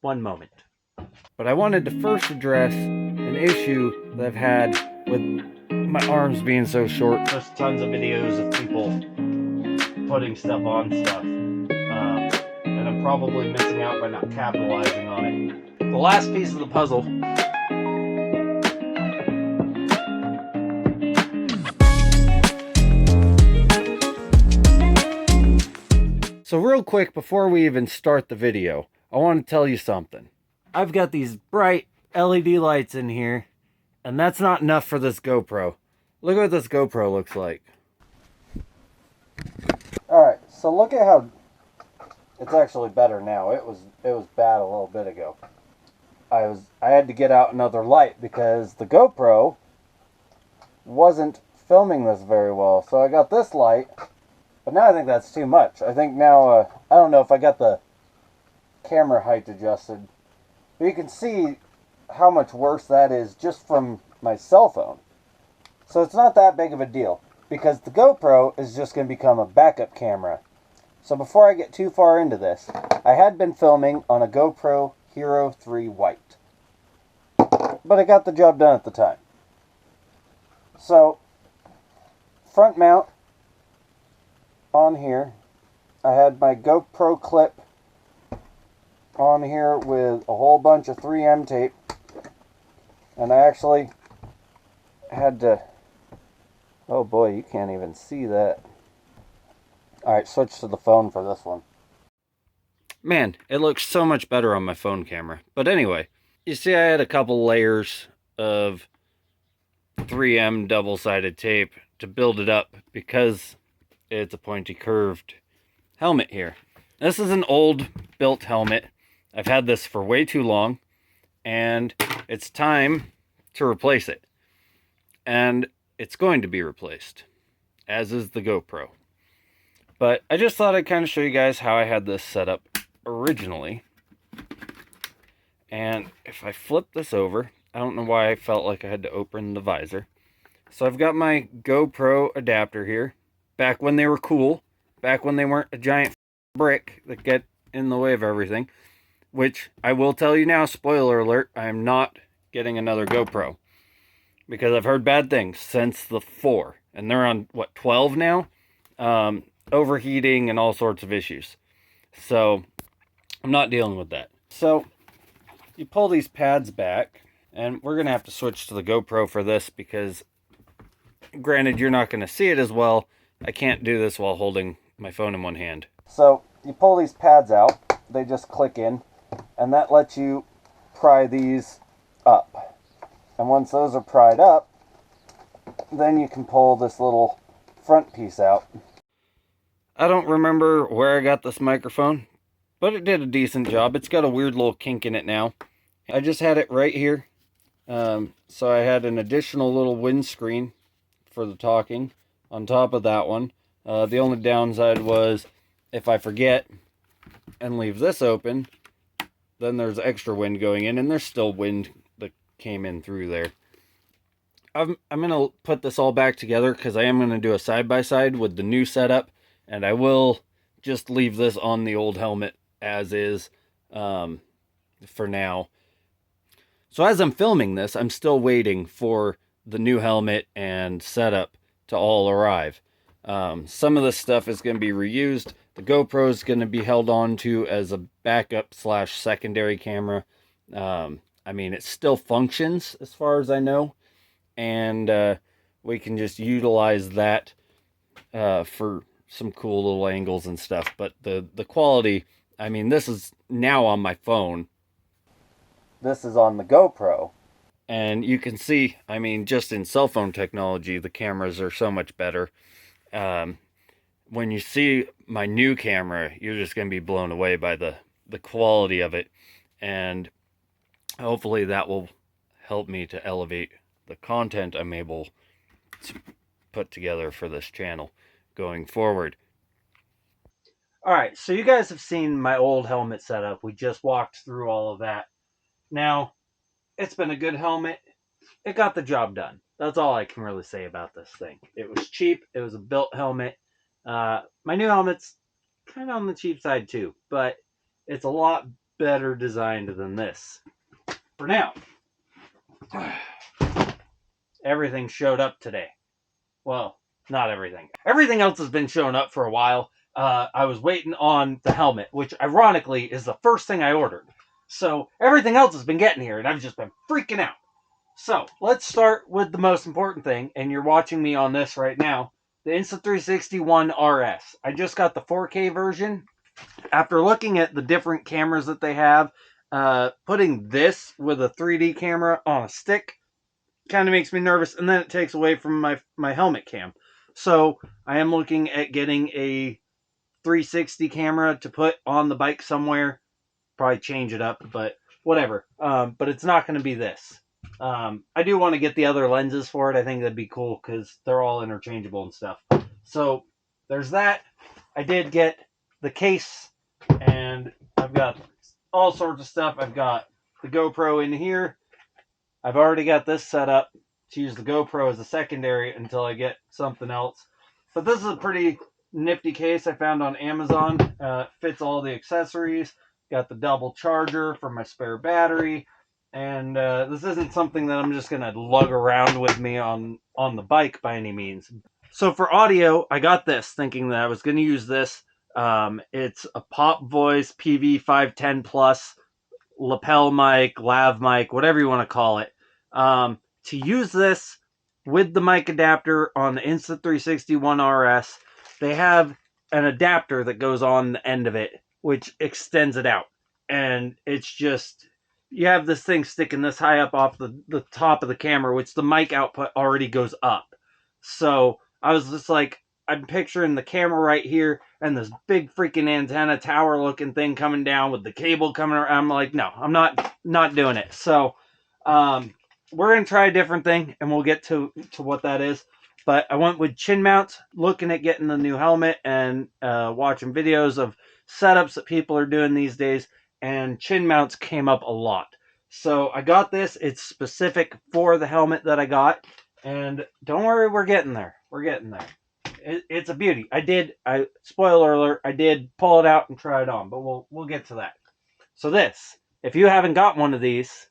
One moment. But I wanted to first address an issue that I've had with my arms being so short. There's tons of videos of people putting stuff on stuff. And I'm probably missing out by not capitalizing on it. The last piece of the puzzle. So real quick, before we even start the video, I want to tell you something. I've got these bright LED lights in here, and that's not enough for this GoPro. Look what this GoPro looks like. Alright, so look at how it's actually better now. It was bad a little bit ago. I had to get out another light because the GoPro wasn't filming this very well. So I got this light, but now I think that's too much. I think now, I don't know if I got the camera height adjusted, but you can see how much worse that is just from my cell phone. So it's not that big of a deal, because the GoPro is just going to become a backup camera. So before I get too far into this, I had been filming on a GoPro Hero 3 White, but I got the job done at the time. So, front mount on here, I had my GoPro clip on here with a whole bunch of 3M tape, and I actually had to, oh boy, you can't even see that. Alright, switch to the phone for this one. Man, it looks so much better on my phone camera. But anyway, you see I had a couple layers of 3M double-sided tape to build it up because it's a pointy curved helmet here. This is an old built helmet. I've had this for way too long, and it's time to replace it. And it's going to be replaced, as is the GoPro. But I just thought I'd kind of show you guys how I had this set up originally. And if I flip this over, I don't know why I felt like I had to open the visor. So I've got my GoPro adapter here. Back when they were cool. Back when they weren't a giant brick that get in the way of everything. Which, I will tell you now, spoiler alert, I am not getting another GoPro. Because I've heard bad things since the 4. And they're on, what, 12 now? Overheating and all sorts of issues. So, I'm not dealing with that. So, you pull these pads back. And we're going to have to switch to the GoPro for this because, granted, you're not going to see it as well. I can't do this while holding my phone in one hand. So, you pull these pads out. They just click in. And that lets you pry these up. And once those are pried up, then you can pull this little front piece out. I don't remember where I got this microphone, but it did a decent job. It's got a weird little kink in it now. I just had it right here. So I had an additional little windscreen for the talking on top of that one. The only downside was if I forget and leave this open, then there's extra wind going in, and there's still wind that came in through there. I'm going to put this all back together because I am going to do a side-by-side with the new setup, and I will just leave this on the old helmet as is for now. So as I'm filming this, I'm still waiting for the new helmet and setup to all arrive. Some of this stuff is going to be reused. The GoPro is going to be held on to as a backup / secondary camera. I mean, it still functions as far as I know. And we can just utilize that for some cool little angles and stuff. But the quality, I mean, this is now on my phone. This is on the GoPro. And you can see, I mean, just in cell phone technology, the cameras are so much better. When you see my new camera, you're just going to be blown away by the quality of it. And hopefully that will help me to elevate the content I'm able to put together for this channel going forward. Alright, so you guys have seen my old helmet setup. We just walked through all of that. Now, it's been a good helmet. It got the job done. That's all I can really say about this thing. It was cheap. It was a built helmet. My new helmet's kind of on the cheap side too, but it's a lot better designed than this. For now, everything showed up today. Well, not everything. Everything else has been showing up for a while. I was waiting on the helmet, which ironically is the first thing I ordered. So everything else has been getting here, and I've just been freaking out. So let's start with the most important thing, and you're watching me on this right now, the Insta360 One RS. I just got the 4K version. After looking at the different cameras that they have, putting this with a 3D camera on a stick kind of makes me nervous, and then it takes away from my helmet cam. So I am looking at getting a 360 camera to put on the bike somewhere. Probably change it up, but whatever. But it's not going to be this. I do want to get the other lenses for it. I think that'd be cool because they're all interchangeable and stuff. So there's that. I did get the case, and I've got all sorts of stuff. I've got the GoPro in here. I've already got this set up to use the GoPro as a secondary until I get something else. But this is a pretty nifty case I found on Amazon. Fits all the accessories. Got the double charger for my spare battery. And this isn't something that I'm just going to lug around with me on the bike by any means. So for audio, I got this thinking that I was going to use this. It's a Pop Voice PV510 Plus lapel mic, lav mic, whatever you want to call it. To use this with the mic adapter on the Insta360 One RS, they have an adapter that goes on the end of it, which extends it out. And it's just, you have this thing sticking this high up off the top of the camera, which the mic output already goes up. So I was just like, I'm picturing the camera right here and this big freaking antenna tower looking thing coming down with the cable coming around. I'm like, no, I'm not doing it. So we're gonna try a different thing, and we'll get to what that is. But I went with chin mounts, looking at getting the new helmet and watching videos of setups that people are doing these days, and chin mounts came up a lot. So I got this. It's specific for the helmet that I got, and don't worry, we're getting there. We're getting there. It's a beauty. Spoiler alert, I did pull it out and try it on, but we'll get to that. So this, if you haven't got one of these,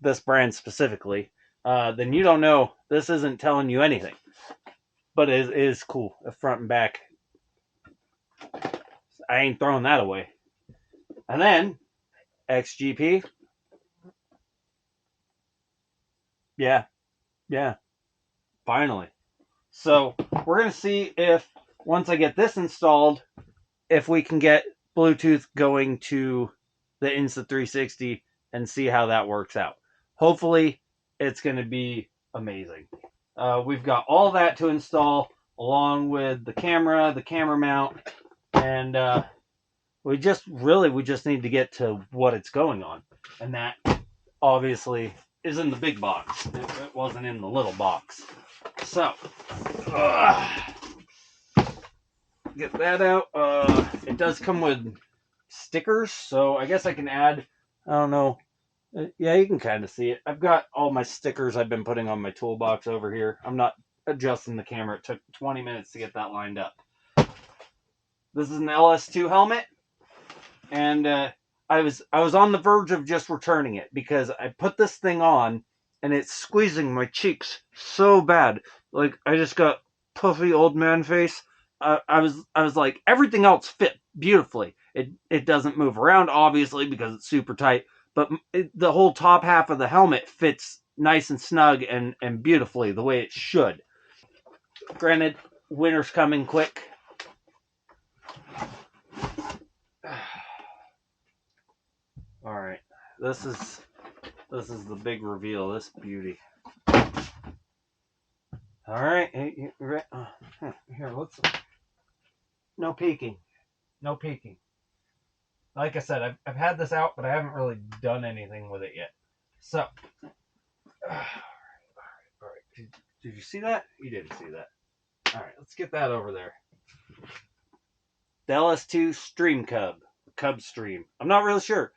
this brand specifically, then you don't know. This isn't telling you anything, but it is cool. The front and back. I ain't throwing that away. And then XGP. Yeah, yeah. Finally. So we're gonna see if once I get this installed, if we can get Bluetooth going to the Insta360 and see how that works out. Hopefully, it's going to be amazing. We've got all that to install along with the camera mount, and we just need to get to what it's going on, and that obviously is in the big box. It wasn't in the little box. So, get that out. It does come with stickers, so I guess I can add. I don't know. Yeah, you can kind of see it. I've got all my stickers I've been putting on my toolbox over here. I'm not adjusting the camera. It took 20 minutes to get that lined up. This is an LS2 helmet, and I was on the verge of just returning it because I put this thing on and it's squeezing my cheeks so bad. Like I just got puffy old man face. I was like, everything else fit beautifully. It doesn't move around obviously because it's super tight, but the whole top half of the helmet fits nice and snug and beautifully the way it should. Granted, winter's coming quick. All right, this is the big reveal. This beauty. All right, here. Let's. No peeking. No peeking. Like I said, I've had this out, but I haven't really done anything with it yet. So, all right. Did you see that? You didn't see that. All right, let's get that over there. The LS2 Stream Cub Stream. I'm not really sure.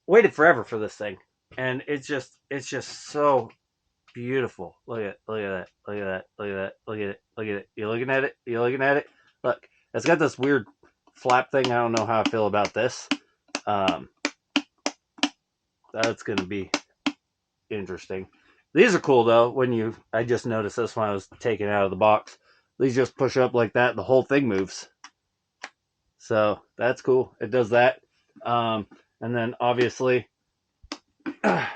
Waited forever for this thing, and it's just so beautiful. Look at that. Look at that. Look at that. Look at it. Look at it. You looking at it? You looking at it? Look, it's got this weird flap thing, I don't know how I feel about this. That's going to be interesting. These are cool though. I just noticed this when I was taking it out of the box. These just push up like that, the whole thing moves. So that's cool. It does that. And then obviously, I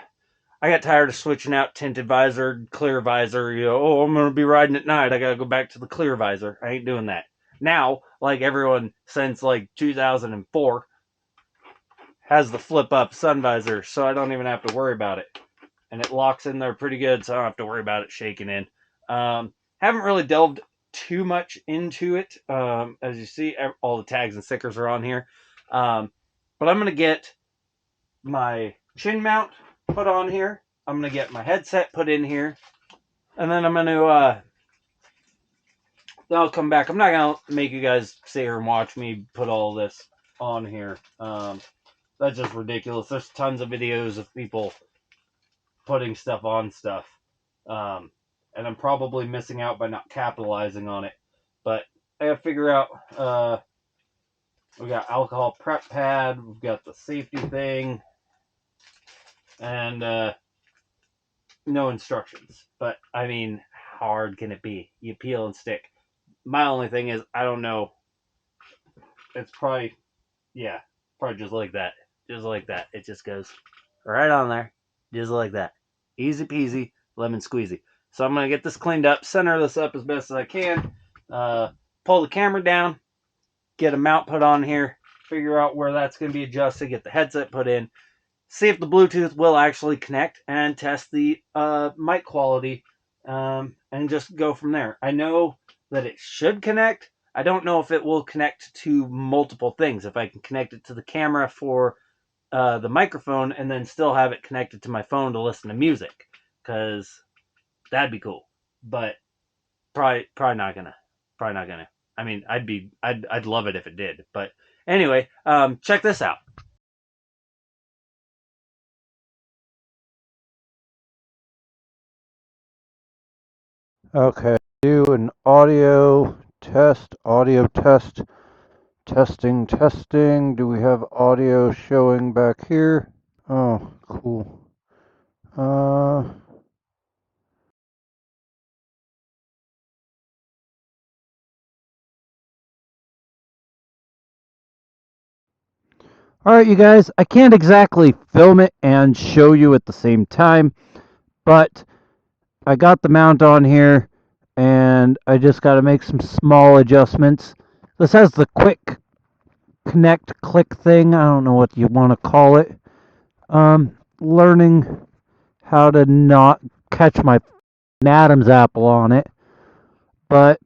got tired of switching out tinted visor, clear visor. I'm going to be riding at night. I got to go back to the clear visor. I ain't doing that. Now, like everyone since like 2004, has the flip up sun visor, so I don't even have to worry about it. And it locks in there pretty good, so I don't have to worry about it shaking in. Haven't really delved too much into it. As you see, all the tags and stickers are on here. But I'm going to get my chin mount put on here. I'm going to get my headset put in here. And then I'm going to, then I'll come back. I'm not going to make you guys sit here and watch me put all this on here. That's just ridiculous. There's tons of videos of people putting stuff on stuff. And I'm probably missing out by not capitalizing on it. But I gotta figure out, we got alcohol prep pad, we've got the safety thing, and no instructions. But I mean, how hard can it be? You peel and stick. My only thing is, I don't know. It's probably, yeah, probably just like that. Just like that. It just goes right on there. Just like that. Easy peasy, lemon squeezy. So I'm going to get this cleaned up, center this up as best as I can, pull the camera down, get a mount put on here, figure out where that's going to be adjusted, get the headset put in, see if the Bluetooth will actually connect, and test the mic quality, and just go from there. I know that it should connect. I don't know if it will connect to multiple things. If I can connect it to the camera for the microphone and then still have it connected to my phone to listen to music, because that'd be cool. But probably not gonna. Probably not gonna. I mean, I'd love it if it did. But anyway, check this out. Okay, do an audio test, testing. Do we have audio showing back here? Oh, cool. Uh, all right, you guys, I can't exactly film it and show you at the same time, but I got the mount on here and I just got to make some small adjustments. This has the quick connect click thing. I don't know what you want to call it. Learning how to not catch my Adam's apple on it. But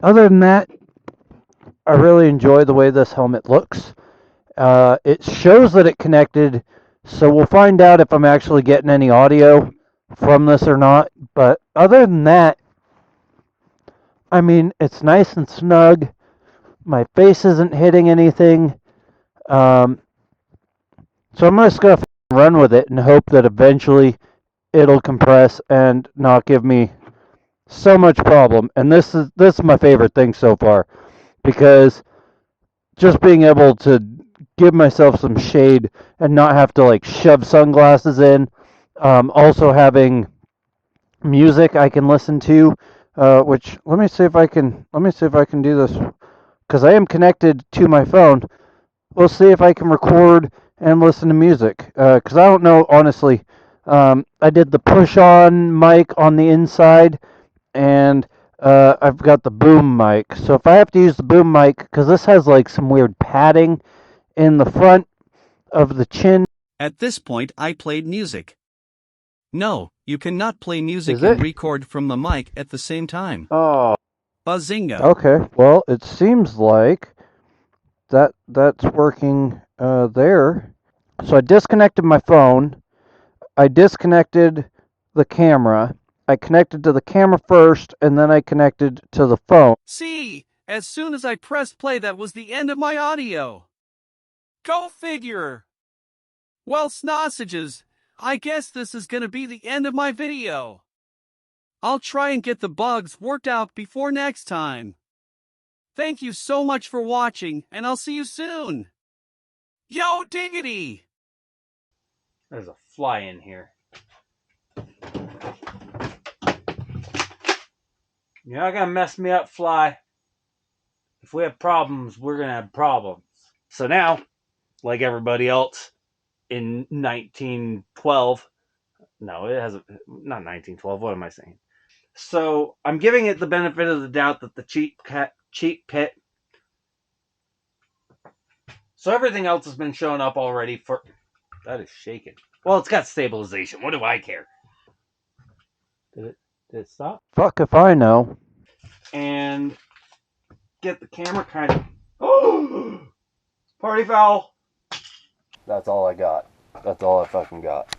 other than that, I really enjoy the way this helmet looks. It shows that it connected, so we'll find out if I'm actually getting any audio from this or not. But other than that, I mean, it's nice and snug. My face isn't hitting anything. Um, so I'm just going to run with it and hope that eventually it'll compress and not give me so much problem. And this is my favorite thing so far, because just being able to give myself some shade and not have to like shove sunglasses in. Also having music I can listen to, which let me see if I can do this, because I am connected to my phone. We'll see if I can record and listen to music, because I don't know honestly. I did the push on mic on the inside, and I've got the boom mic. So if I have to use the boom mic, because this has like some weird padding in the front of the chin. At this point, I played music. No, you cannot play music Is and it? record from the mic at the same time. Oh, Bazinga. okay. Well, it seems like that's working there. So I disconnected my phone. I disconnected the camera. I connected to the camera first, and then I connected to the phone. See, as soon as I pressed play, that was the end of my audio. Go figure. Well, snossages, I guess this is gonna be the end of my video. I'll try and get the bugs worked out before next time. Thank you so much for watching, and I'll see you soon. Yo, diggity! There's a fly in here. You're not gonna mess me up, fly. If we have problems, we're gonna have problems. So now, like everybody else in 1912, no, it hasn't, not 1912, what am I saying? So I'm giving it the benefit of the doubt that the cheap pit. So everything else has been shown up already for. That is shaking. Well, it's got stabilization. What do I care? Did it stop? Fuck if I know. And get the camera kind of. Oh! Party foul! That's all I got. That's all I fucking got.